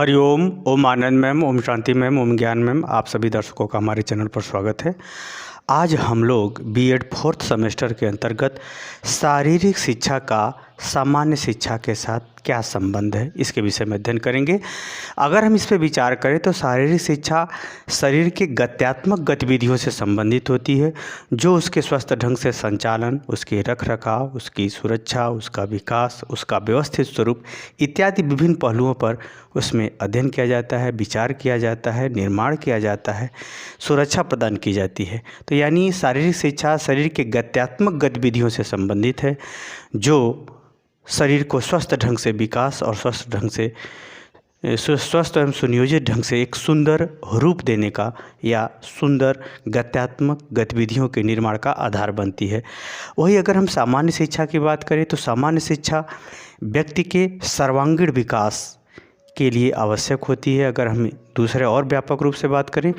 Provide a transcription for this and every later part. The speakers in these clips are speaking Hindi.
हरिओम, ओम आनंद मैम, ओम शांति मैम, ओम ज्ञान मैम, आप सभी दर्शकों का हमारे चैनल पर स्वागत है। आज हम लोग बीएड 4th सेमेस्टर के अंतर्गत शारीरिक शिक्षा का सामान्य शिक्षा के साथ क्या संबंध है, इसके विषय में अध्ययन करेंगे। अगर हम इस पर विचार करें तो शारीरिक शिक्षा शरीर के गत्यात्मक गतिविधियों से संबंधित होती है, जो उसके स्वस्थ ढंग से संचालन, उसके रख रखाव, उसकी सुरक्षा, उसका विकास, उसका व्यवस्थित स्वरूप इत्यादि विभिन्न पहलुओं पर उसमें अध्ययन किया जाता है, विचार किया जाता है, निर्माण किया जाता है, सुरक्षा प्रदान की जाती है। तो यानी शारीरिक शिक्षा शरीर के गत्यात्मक गतिविधियों से संबंधित है, जो शरीर को स्वस्थ ढंग से विकास और स्वस्थ ढंग से स्वस्थ एवं सुनियोजित ढंग से एक सुंदर रूप देने का या सुंदर गत्यात्मक गतिविधियों के निर्माण का आधार बनती है। वही अगर हम सामान्य शिक्षा की बात करें तो सामान्य शिक्षा व्यक्ति के सर्वांगीण विकास के लिए आवश्यक होती है। अगर हम दूसरे और व्यापक रूप से बात करें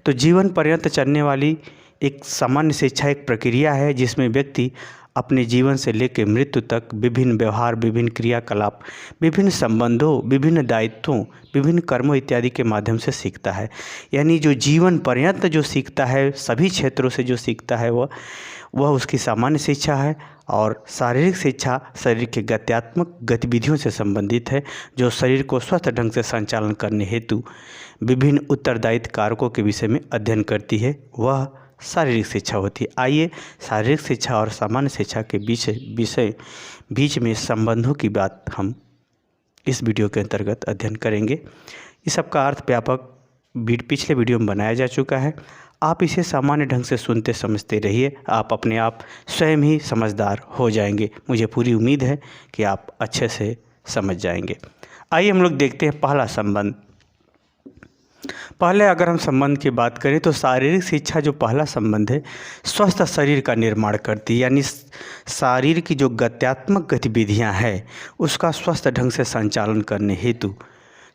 तो जीवन पर्यंत चलने वाली एक सामान्य शिक्षा एक प्रक्रिया है, जिसमें व्यक्ति अपने जीवन से लेकर मृत्यु तक विभिन्न व्यवहार, विभिन्न क्रियाकलाप, विभिन्न संबंधों, विभिन्न दायित्वों, विभिन्न कर्मों इत्यादि के माध्यम से सीखता है। यानी जो जीवन पर्यंत जो सीखता है, सभी क्षेत्रों से जो सीखता है वह उसकी सामान्य शिक्षा है। और शारीरिक शिक्षा शरीर के गत्यात्मक गतिविधियों से संबंधित है, जो शरीर को स्वस्थ ढंग से संचालन करने हेतु विभिन्न उत्तरदायित्व कारकों के विषय में अध्ययन करती है, वह शारीरिक शिक्षा होती है। आइए शारीरिक शिक्षा और सामान्य शिक्षा के बीच में संबंधों की बात हम इस वीडियो के अंतर्गत अध्ययन करेंगे। इस सब का अर्थ व्यापक पिछले वीडियो में बनाया जा चुका है। आप इसे सामान्य ढंग से सुनते समझते रहिए, आप अपने आप स्वयं ही समझदार हो जाएंगे। मुझे पूरी उम्मीद है कि आप अच्छे से समझ जाएंगे। आइए हम लोग देखते हैं पहला संबंध। पहले अगर हम संबंध की बात करें तो शारीरिक शिक्षा जो पहला संबंध है, स्वस्थ शरीर का निर्माण करती है। यानी शरीर की जो गत्यात्मक गतिविधियां हैं उसका स्वस्थ ढंग से संचालन करने हेतु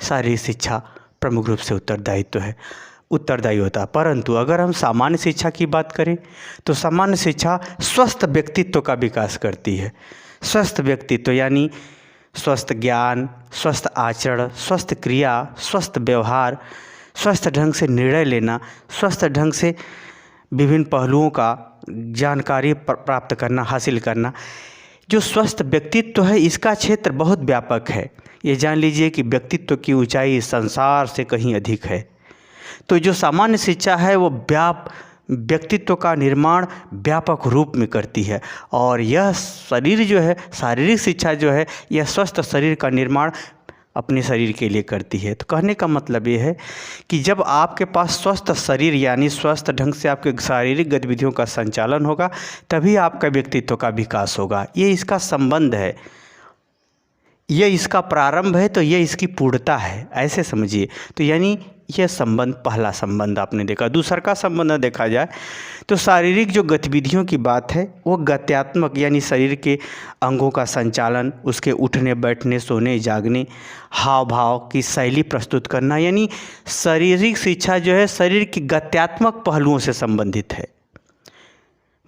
शारीरिक शिक्षा प्रमुख रूप से उत्तरदायी होता है। परंतु अगर हम सामान्य शिक्षा की बात करें तो सामान्य शिक्षा स्वस्थ व्यक्तित्व का विकास करती है। स्वस्थ व्यक्तित्व यानी स्वस्थ ज्ञान, स्वस्थ आचरण, स्वस्थ क्रिया, स्वस्थ व्यवहार, स्वस्थ ढंग से निर्णय लेना, स्वस्थ ढंग से विभिन्न पहलुओं का जानकारी प्राप्त करना, हासिल करना। जो स्वस्थ व्यक्तित्व है इसका क्षेत्र बहुत व्यापक है। ये जान लीजिए कि व्यक्तित्व की ऊंचाई संसार से कहीं अधिक है। तो जो सामान्य शिक्षा है वो व्यक्तित्व का निर्माण व्यापक रूप में करती है, और यह शरीर जो है, शारीरिक शिक्षा जो है, यह स्वस्थ शरीर का निर्माण अपने शरीर के लिए करती है। तो कहने का मतलब ये है कि जब आपके पास स्वस्थ शरीर यानी स्वस्थ ढंग से आपके शारीरिक गतिविधियों का संचालन होगा, तभी आपका व्यक्तित्व का विकास होगा। ये इसका संबंध है, ये इसका प्रारंभ है, तो ये इसकी पूर्णता है, ऐसे समझिए। तो यानी यह संबंध पहला संबंध आपने देखा। दूसरा का संबंध देखा जाए तो शारीरिक जो गतिविधियों की बात है वो गत्यात्मक यानी शरीर के अंगों का संचालन, उसके उठने बैठने, सोने जागने, हाव भाव की शैली प्रस्तुत करना, यानी शारीरिक शिक्षा जो है शरीर की गत्यात्मक पहलुओं से संबंधित है,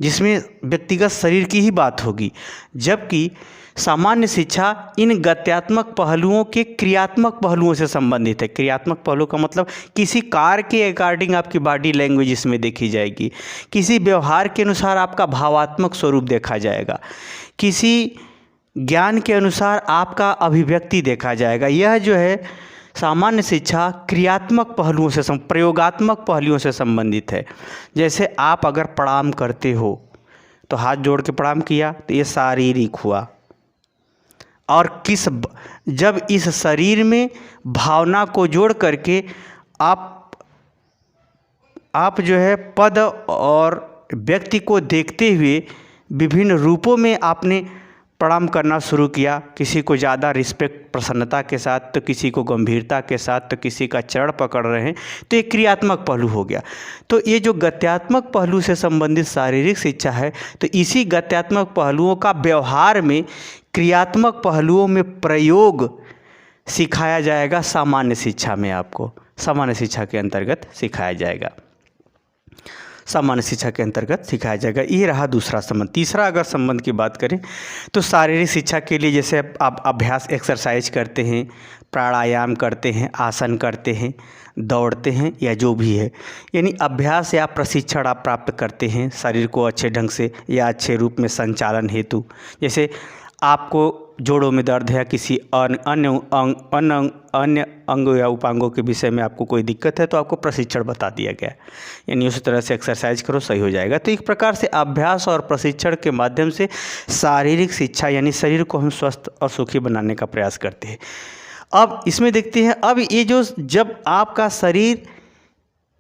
जिसमें व्यक्तिगत शरीर की ही बात होगी। जबकि सामान्य शिक्षा इन गत्यात्मक पहलुओं के क्रियात्मक पहलुओं से संबंधित है। क्रियात्मक पहलू का मतलब किसी कार्य के अकॉर्डिंग आपकी बॉडी लैंग्वेज इसमें देखी जाएगी, किसी व्यवहार के अनुसार आपका भावात्मक स्वरूप देखा जाएगा, किसी ज्ञान के अनुसार आपका अभिव्यक्ति देखा जाएगा। यह जो है सामान्य शिक्षा क्रियात्मक पहलुओं से, प्रयोगात्मक पहलुओं से संबंधित है। जैसे आप अगर प्रणाम करते हो तो हाथ जोड़ के प्रणाम किया तो ये शारीरिक हुआ, और जब इस शरीर में भावना को जोड़ करके आप जो है पद और व्यक्ति को देखते हुए विभिन्न रूपों में आपने प्रणाम करना शुरू किया। किसी को ज़्यादा रिस्पेक्ट, प्रसन्नता के साथ, तो किसी को गंभीरता के साथ, तो किसी का चरण पकड़ रहे हैं, तो ये क्रियात्मक पहलू हो गया। तो ये जो गत्यात्मक पहलू से संबंधित शारीरिक शिक्षा है, तो इसी गत्यात्मक पहलुओं का व्यवहार में क्रियात्मक पहलुओं में प्रयोग सिखाया जाएगा सामान्य शिक्षा में। आपको सामान्य शिक्षा के अंतर्गत सिखाया जाएगा। सामान्य शिक्षा के अंतर्गत सिखाया जाएगा। ये रहा दूसरा संबंध। तीसरा अगर संबंध की बात करें तो शारीरिक शिक्षा के लिए जैसे आप अभ्यास एक्सरसाइज करते हैं, प्राणायाम करते हैं, आसन करते हैं, दौड़ते हैं या जो भी है, यानी अभ्यास या प्रशिक्षण आप प्राप्त करते हैं शरीर को अच्छे ढंग से या अच्छे रूप में संचालन हेतु। जैसे आपको जोड़ों में दर्द है या किसी अन्य अंग या उपांगों के विषय में आपको कोई दिक्कत है तो आपको प्रशिक्षण बता दिया गया, यानी उसी तरह से एक्सरसाइज करो सही हो जाएगा। तो एक प्रकार से अभ्यास और प्रशिक्षण के माध्यम से शारीरिक शिक्षा यानी शरीर को हम स्वस्थ और सुखी बनाने का प्रयास करते हैं। अब इसमें देखते हैं, अब ये जो जब आपका शरीर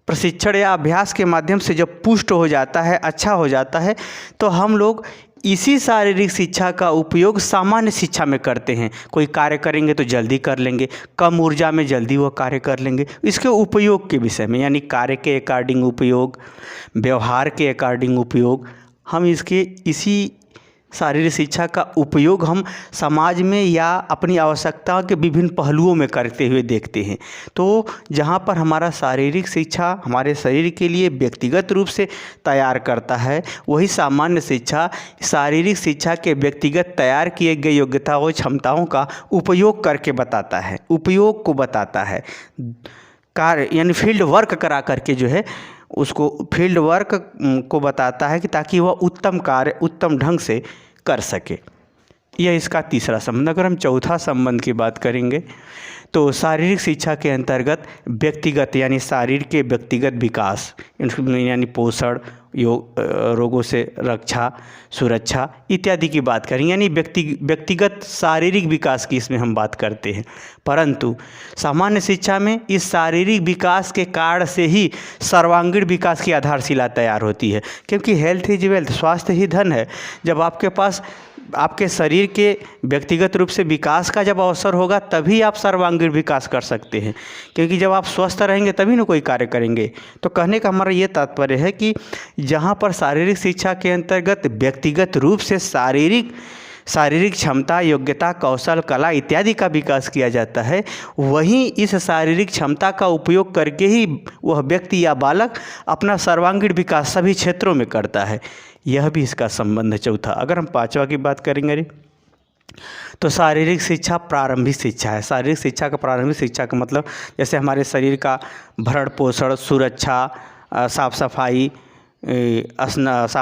प्रशिक्षण या अभ्यास के माध्यम से जब पुष्ट हो जाता है, अच्छा हो जाता है, तो हम लोग इसी शारीरिक शिक्षा का उपयोग सामान्य शिक्षा में करते हैं। कोई कार्य करेंगे तो जल्दी कर लेंगे, कम ऊर्जा में जल्दी वो कार्य कर लेंगे। इसके उपयोग के विषय में यानी कार्य के अकॉर्डिंग उपयोग, व्यवहार के अकॉर्डिंग उपयोग, हम इसके इसी शारीरिक शिक्षा का उपयोग हम समाज में या अपनी आवश्यकताओं के विभिन्न पहलुओं में करते हुए देखते हैं। तो जहाँ पर हमारा शारीरिक शिक्षा हमारे शरीर के लिए व्यक्तिगत रूप से तैयार करता है, वही सामान्य शिक्षा शारीरिक शिक्षा के व्यक्तिगत तैयार किए गए योग्यताओं क्षमताओं का उपयोग करके बताता है, उपयोग को बताता है। कार्य यानी फील्ड वर्क करा करके जो है उसको फील्ड वर्क को बताता है कि ताकि वह उत्तम कार्य उत्तम ढंग से कर सके। यह इसका तीसरा संबंध। अगर हम चौथा संबंध की बात करेंगे तो शारीरिक शिक्षा के अंतर्गत व्यक्तिगत यानी शरीर के व्यक्तिगत विकास यानी पोषण, योग, रोगों से रक्षा, सुरक्षा इत्यादि की बात करेंगे, यानी व्यक्तिगत शारीरिक विकास की इसमें हम बात करते हैं। परंतु सामान्य शिक्षा में इस शारीरिक विकास के कारण से ही सर्वांगीण विकास की आधारशिला तैयार होती है, क्योंकि हेल्थ इज वेल्थ, स्वास्थ्य ही धन है। जब आपके पास आपके शरीर के व्यक्तिगत रूप से विकास का जब अवसर होगा तभी आप सर्वांगीण विकास कर सकते हैं, क्योंकि जब आप स्वस्थ रहेंगे तभी ना कोई कार्य करेंगे। तो कहने का हमारा ये तात्पर्य है कि जहाँ पर शारीरिक शिक्षा के अंतर्गत व्यक्तिगत रूप से शारीरिक क्षमता, योग्यता, कौशल, कला इत्यादि का विकास किया जाता है, वहीं इस शारीरिक क्षमता का उपयोग करके ही वह व्यक्ति या बालक अपना सर्वांगीण विकास सभी क्षेत्रों में करता है। यह भी इसका संबंध है चौथा। अगर हम पांचवा की बात करेंगे तो शारीरिक शिक्षा प्रारंभिक शिक्षा है। शारीरिक शिक्षा का प्रारंभिक शिक्षा का मतलब जैसे हमारे शरीर का भरण पोषण, सुरक्षा, साफ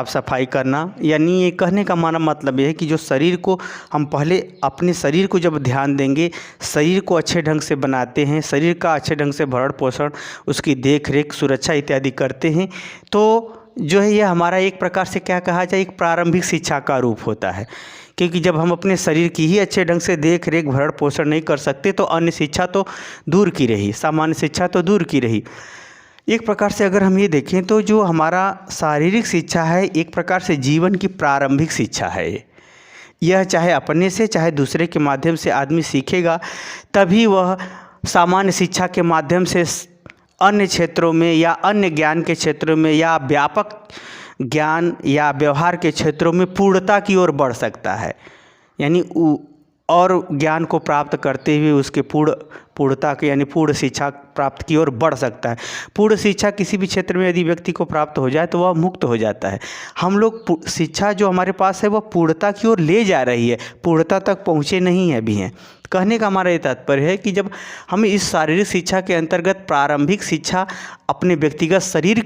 सफाई करना, यानी ये कहने का हमारा मतलब ये है कि जो शरीर को हम पहले अपने शरीर को जब ध्यान देंगे, शरीर को अच्छे ढंग से बनाते हैं, शरीर का अच्छे ढंग से भरण पोषण, उसकी देख रेख, सुरक्षा इत्यादि करते हैं, तो जो है यह हमारा एक प्रकार से क्या कहा जाए, एक प्रारंभिक शिक्षा का रूप होता है। क्योंकि जब हम अपने शरीर की ही अच्छे ढंग से देख रेख भरण पोषण नहीं कर सकते तो अन्य शिक्षा तो दूर की रही, सामान्य शिक्षा तो दूर की रही। एक प्रकार से अगर हम ये देखें तो जो हमारा शारीरिक शिक्षा है एक प्रकार से जीवन की प्रारंभिक शिक्षा है। यह चाहे अपने से चाहे दूसरे के माध्यम से आदमी सीखेगा, तभी वह सामान्य शिक्षा के माध्यम से अन्य क्षेत्रों में या अन्य ज्ञान के क्षेत्रों में या व्यापक ज्ञान या व्यवहार के क्षेत्रों में पूर्णता की ओर बढ़ सकता है। यानी और ज्ञान को प्राप्त करते हुए उसके पूर्णता के यानी पूर्ण शिक्षा प्राप्त की ओर बढ़ सकता है। पूर्ण शिक्षा किसी भी क्षेत्र में यदि व्यक्ति को प्राप्त हो जाए तो वह मुक्त हो जाता है। हम लोग शिक्षा जो हमारे पास है वह पूर्णता की ओर ले जा रही है, पूर्णता तक पहुँचे नहीं है अभी हैं। कहने का हमारा ये तात्पर्य है कि जब हम इस शारीरिक शिक्षा के अंतर्गत प्रारंभिक शिक्षा अपने व्यक्तिगत शरीर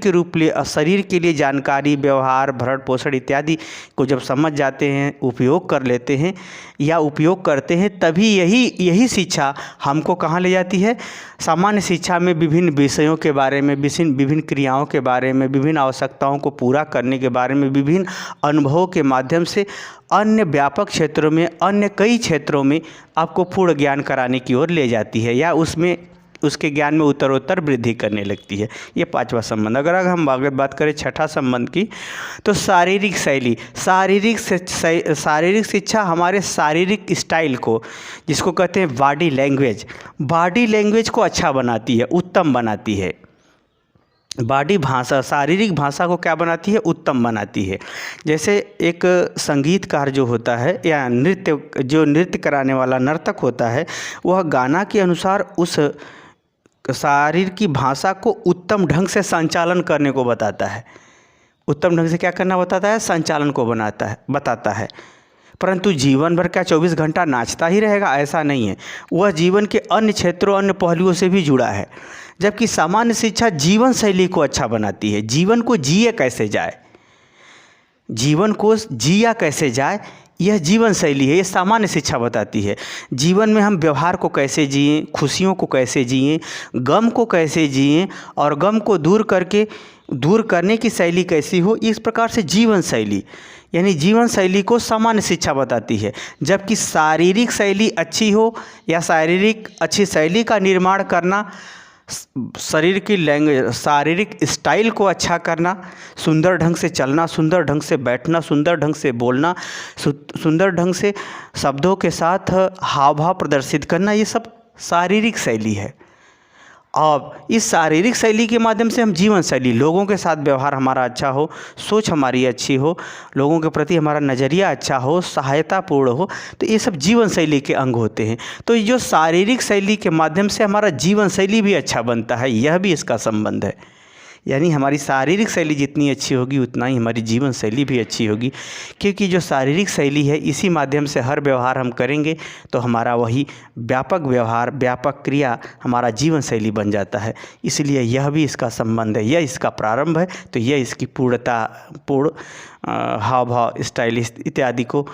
के लिए जानकारी, व्यवहार, भरण पोषण इत्यादि को जब समझ जाते हैं, उपयोग कर लेते हैं या उपयोग करते हैं, तभी यही शिक्षा हमको कहाँ ले जाती है, सामान्य शिक्षा में विभिन्न विषयों के बारे में, विभिन्न क्रियाओं के बारे में, विभिन्न आवश्यकताओं को पूरा करने के बारे में, विभिन्न अनुभवों के माध्यम से अन्य व्यापक क्षेत्रों में, अन्य कई क्षेत्रों में आपको पूर्ण ज्ञान कराने की ओर ले जाती है या उसके ज्ञान में उत्तरोत्तर वृद्धि करने लगती है। ये पांचवा संबंध। अगर हम आगे बात करें छठा संबंध की तो शारीरिक शैली, शारीरिक शिक्षा हमारे शारीरिक स्टाइल को, जिसको कहते हैं बॉडी लैंग्वेज को अच्छा बनाती है, उत्तम बनाती है। शारीरिक भाषा को क्या बनाती है, उत्तम बनाती है। जैसे एक संगीतकार जो होता है या नृत्य कराने वाला नर्तक होता है, वह गाना के अनुसार उस शारीर की भाषा को उत्तम ढंग से संचालन करने को बताता है। उत्तम ढंग से क्या करना बताता है, संचालन को बताता है। परंतु जीवन भर क्या 24 घंटा नाचता ही रहेगा, ऐसा नहीं है। वह जीवन के अन्य क्षेत्रों, अन्य पहलुओं से भी जुड़ा है। जबकि सामान्य शिक्षा जीवन शैली को अच्छा बनाती है। जीवन को जिए कैसे जाए, जीवन को जिया कैसे जाए, यह जीवन शैली है, ये सामान्य शिक्षा बताती है। जीवन में हम व्यवहार को कैसे जिएं, खुशियों को कैसे जिएं, गम को कैसे जिएं और गम को दूर करने की शैली कैसी हो, इस प्रकार से जीवन शैली यानी जीवन शैली को सामान्य शिक्षा बताती है। जबकि शारीरिक शैली अच्छी हो या शारीरिक अच्छी शैली का निर्माण करना, शरीर की शारीरिक स्टाइल को अच्छा करना, सुंदर ढंग से चलना, सुंदर ढंग से बैठना, सुंदर ढंग से बोलना, सुंदर ढंग से शब्दों के साथ हाव भाव प्रदर्शित करना, ये सब शारीरिक शैली है। अब इस शारीरिक शैली के माध्यम से हम जीवन शैली, लोगों के साथ व्यवहार हमारा अच्छा हो, सोच हमारी अच्छी हो, लोगों के प्रति हमारा नज़रिया अच्छा हो, सहायतापूर्ण हो, तो ये सब जीवन शैली के अंग होते हैं। तो ये जो शारीरिक शैली के माध्यम से हमारा जीवन शैली भी अच्छा बनता है, यह भी इसका संबंध है। यानी हमारी शारीरिक शैली जितनी अच्छी होगी उतना ही हमारी जीवन शैली भी अच्छी होगी, क्योंकि जो शारीरिक शैली है इसी माध्यम से हर व्यवहार हम करेंगे तो हमारा वही व्यापक व्यवहार, व्यापक क्रिया हमारा जीवन शैली बन जाता है। इसलिए यह भी इसका संबंध है, यह इसका प्रारंभ है, तो यह इसकी पूर्ण हाव भाव, स्टाइल इत्यादि को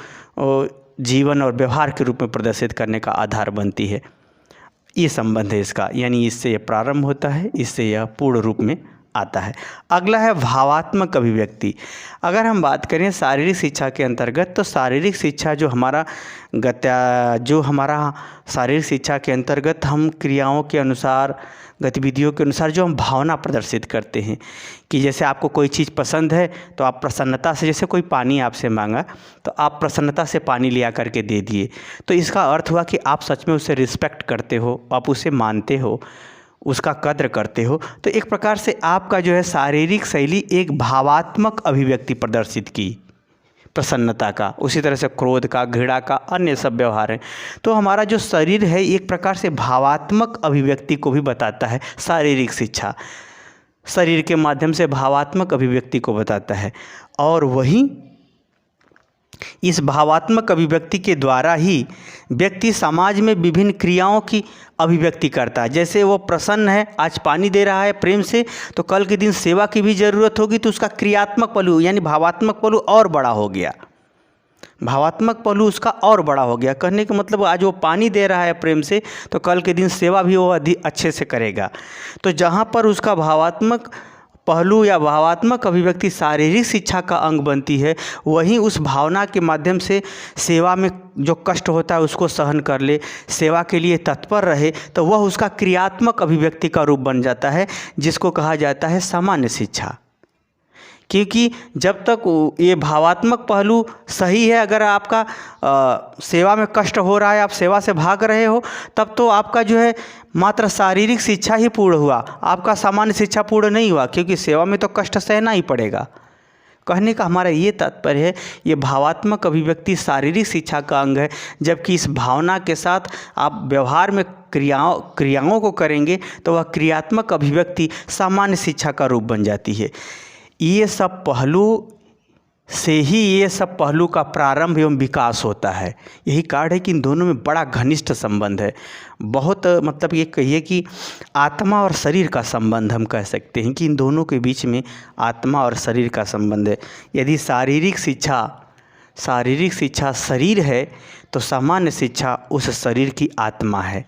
जीवन और व्यवहार के रूप में प्रदर्शित करने का आधार बनती है। ये संबंध है इसका, यानी इससे यह प्रारंभ होता है, इससे यह पूर्ण रूप में आता है। अगला है भावात्मक अभिव्यक्ति। अगर हम बात करें शारीरिक शिक्षा के अंतर्गत, तो शारीरिक शिक्षा जो हमारा शारीरिक शिक्षा के अंतर्गत हम क्रियाओं के अनुसार, गतिविधियों के अनुसार जो हम भावना प्रदर्शित करते हैं, कि जैसे आपको कोई चीज़ पसंद है तो आप प्रसन्नता से, जैसे कोई पानी आपसे मांगा तो आप प्रसन्नता से पानी लिया करके दे दिए, तो इसका अर्थ हुआ कि आप सच में उसे रिस्पेक्ट करते हो, आप उसे मानते हो, उसका कद्र करते हो। तो एक प्रकार से आपका जो है शारीरिक शैली एक भावात्मक अभिव्यक्ति प्रदर्शित की, प्रसन्नता का, उसी तरह से क्रोध का, घृणा का, अन्य सब व्यवहार हैं। तो हमारा जो शरीर है एक प्रकार से भावात्मक अभिव्यक्ति को भी बताता है। शारीरिक शिक्षा शरीर के माध्यम से भावात्मक अभिव्यक्ति को बताता है, और वही इस भावात्मक अभिव्यक्ति के द्वारा ही व्यक्ति समाज में विभिन्न क्रियाओं की अभिव्यक्ति करता है। जैसे वो प्रसन्न है, आज पानी दे रहा है प्रेम से, तो कल के दिन सेवा की भी ज़रूरत होगी, तो उसका क्रियात्मक पहलू यानी भावात्मक पहलू और बड़ा हो गया। भावात्मक पहलू उसका और बड़ा हो गया। कहने का मतलब आज वो पानी दे रहा है प्रेम से, तो कल के दिन सेवा भी वो अधिक अच्छे से करेगा। तो जहाँ पर उसका भावात्मक पहलू या भावात्मक अभिव्यक्ति शारीरिक शिक्षा का अंग बनती है, वहीं उस भावना के माध्यम से सेवा में जो कष्ट होता है उसको सहन कर ले, सेवा के लिए तत्पर रहे, तो वह उसका क्रियात्मक अभिव्यक्ति का रूप बन जाता है, जिसको कहा जाता है सामान्य शिक्षा। क्योंकि जब तक ये भावात्मक पहलू सही है, अगर आपका सेवा में कष्ट हो रहा है, आप सेवा से भाग रहे हो, तब तो आपका जो है मात्र शारीरिक शिक्षा ही पूर्ण हुआ, आपका सामान्य शिक्षा पूर्ण नहीं हुआ, क्योंकि सेवा में तो कष्ट सहना ही पड़ेगा। कहने का हमारा ये तात्पर्य है, ये भावात्मक अभिव्यक्ति शारीरिक शिक्षा का अंग है, जबकि इस भावना के साथ आप व्यवहार में क्रियाओं को करेंगे तो वह क्रियात्मक अभिव्यक्ति सामान्य शिक्षा का रूप बन जाती है। ये सब पहलू का प्रारंभ एवं विकास होता है। यही कारण है कि इन दोनों में बड़ा घनिष्ठ संबंध है। बहुत मतलब ये कहिए कि आत्मा और शरीर का संबंध हम कह सकते हैं कि इन दोनों के बीच में आत्मा और शरीर का संबंध है। यदि शारीरिक शिक्षा शरीर है, तो सामान्य शिक्षा उस शरीर की आत्मा है,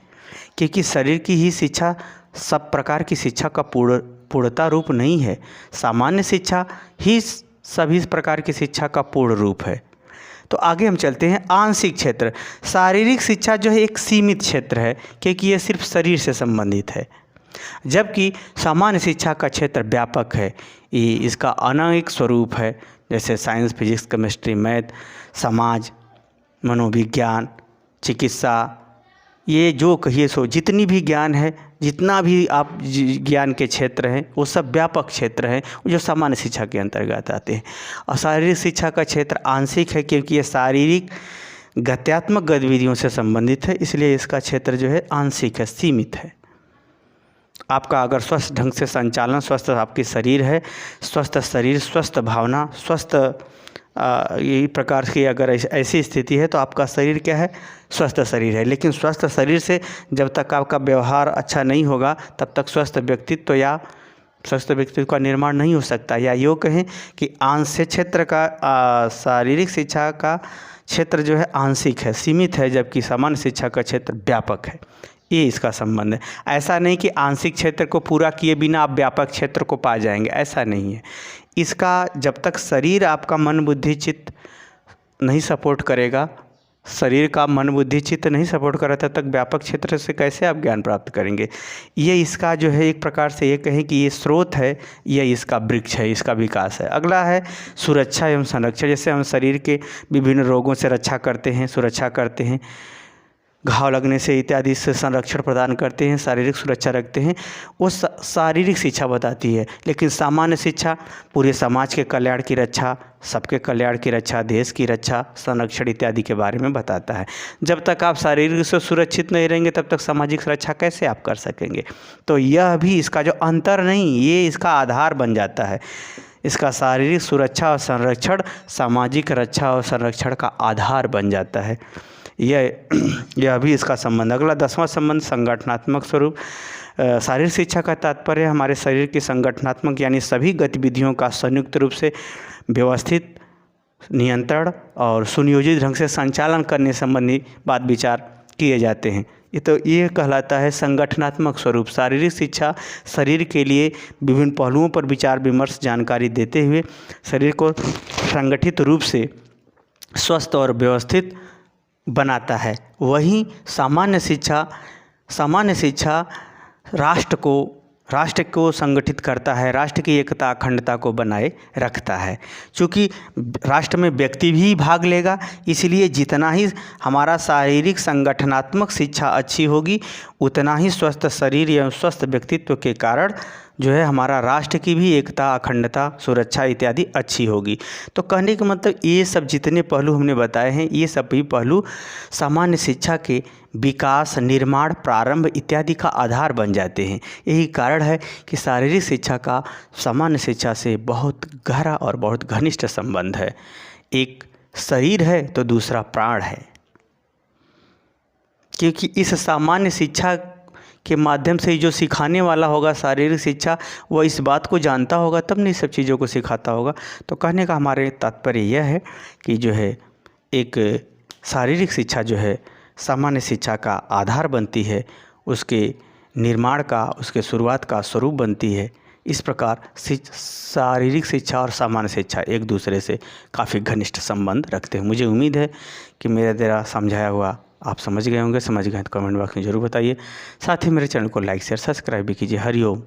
क्योंकि शरीर की ही शिक्षा सब प्रकार की शिक्षा का पूर्णता रूप नहीं है। सामान्य शिक्षा ही सभी प्रकार की शिक्षा का पूर्ण रूप है। तो आगे हम चलते हैं आंशिक क्षेत्र। शारीरिक शिक्षा जो है एक सीमित क्षेत्र है, क्योंकि ये सिर्फ शरीर से संबंधित है, जबकि सामान्य शिक्षा का क्षेत्र व्यापक है। ये इसका अनेक स्वरूप है, जैसे साइंस, फिजिक्स, केमिस्ट्री, मैथ, समाज, मनोविज्ञान, चिकित्सा, ये जो कहिए सो जितनी भी ज्ञान है, जितना भी आप ज्ञान के क्षेत्र हैं, वो सब व्यापक क्षेत्र हैं जो सामान्य शिक्षा के अंतर्गत आते हैं। और शारीरिक शिक्षा का क्षेत्र आंशिक है, क्योंकि ये शारीरिक गत्यात्मक गतिविधियों से संबंधित है, इसलिए इसका क्षेत्र जो है आंशिक है, सीमित है। आपका अगर स्वस्थ ढंग से संचालन, स्वस्थ आपकी शरीर है, स्वस्थ शरीर, स्वस्थ भावना, स्वस्थ यही प्रकार की अगर ऐसी स्थिति है तो आपका शरीर क्या है, स्वस्थ शरीर है। लेकिन स्वस्थ शरीर से जब तक आपका व्यवहार अच्छा नहीं होगा तब तक स्वस्थ व्यक्तित्व या स्वस्थ व्यक्तित्व का निर्माण नहीं हो सकता। या यूँ कहें कि आंशिक क्षेत्र का शारीरिक शिक्षा का क्षेत्र जो है आंशिक है, सीमित है, जबकि सामान्य शिक्षा का क्षेत्र व्यापक है। ये इसका संबंध है। ऐसा नहीं कि आंशिक क्षेत्र को पूरा किए बिना आप व्यापक क्षेत्र को पा जाएंगे, ऐसा नहीं है। इसका जब तक शरीर आपका मन बुद्धि चित्त नहीं सपोर्ट करेगा, शरीर का मन बुद्धि चित्त नहीं सपोर्ट कर रहा तब तक व्यापक क्षेत्र से कैसे आप ज्ञान प्राप्त करेंगे। ये इसका जो है एक प्रकार से ये कहें कि ये स्रोत है, ये इसका वृक्ष है, इसका विकास है। अगला है सुरक्षा एवं संरक्षण। जैसे हम शरीर के विभिन्न रोगों से रक्षा करते हैं, सुरक्षा करते हैं, घाव लगने से इत्यादि से संरक्षण प्रदान करते हैं, शारीरिक सुरक्षा रखते हैं, वो शारीरिक शिक्षा बताती है। लेकिन सामान्य शिक्षा पूरे समाज के कल्याण की रक्षा, सबके कल्याण की रक्षा, देश की रक्षा, संरक्षण इत्यादि के बारे में बताता है। जब तक आप शारीरिक से सुरक्षित नहीं रहेंगे तब तक सामाजिक सुरक्षा कैसे आप कर सकेंगे। तो यह भी इसका जो अंतर नहीं, ये इसका आधार बन जाता है। इसका शारीरिक सुरक्षा और संरक्षण सामाजिक रक्षा और संरक्षण का आधार बन जाता है। यह भी इसका संबंध। अगला 10वां संबंध संगठनात्मक स्वरूप। शारीरिक शिक्षा का तात्पर्य हमारे शरीर की संगठनात्मक यानी सभी गतिविधियों का संयुक्त रूप से व्यवस्थित, नियंत्रण और सुनियोजित ढंग से संचालन करने संबंधी बात विचार किए जाते हैं। ये कहलाता है संगठनात्मक स्वरूप। शारीरिक शिक्षा शरीर के लिए विभिन्न पहलुओं पर विचार विमर्श जानकारी देते हुए शरीर को संगठित रूप से स्वस्थ और व्यवस्थित बनाता है। वहीं सामान्य शिक्षा राष्ट्र को संगठित करता है, राष्ट्र की एकता अखंडता को बनाए रखता है। चूँकि राष्ट्र में व्यक्ति भी भाग लेगा, इसलिए जितना ही हमारा शारीरिक संगठनात्मक शिक्षा अच्छी होगी उतना ही स्वस्थ शरीर एवं स्वस्थ व्यक्तित्व के कारण जो है हमारा राष्ट्र की भी एकता अखंडता सुरक्षा इत्यादि अच्छी होगी। तो कहने का मतलब ये सब जितने पहलू हमने बताए हैं, ये सभी पहलू सामान्य शिक्षा के विकास, निर्माण, प्रारंभ इत्यादि का आधार बन जाते हैं। यही कारण है कि शारीरिक शिक्षा का सामान्य शिक्षा से बहुत गहरा और बहुत घनिष्ठ संबंध है। एक शरीर है तो दूसरा प्राण है, क्योंकि इस सामान्य शिक्षा के माध्यम से जो सिखाने वाला होगा शारीरिक शिक्षा, वह इस बात को जानता होगा तब नहीं सब चीज़ों को सिखाता होगा। तो कहने का हमारे तात्पर्य यह है कि जो है एक शारीरिक शिक्षा जो है सामान्य शिक्षा का आधार बनती है, उसके निर्माण का, उसके शुरुआत का स्वरूप बनती है। इस प्रकार शारीरिक शिक्षा और सामान्य शिक्षा एक दूसरे से काफ़ी घनिष्ठ संबंध रखते हैं। मुझे उम्मीद है कि मेरा तेरा समझाया हुआ आप समझ गए होंगे। समझ गए तो कमेंट बॉक्स में ज़रूर बताइए। साथ ही मेरे चैनल को लाइक शेयर सब्सक्राइब भी कीजिए। हरिओम।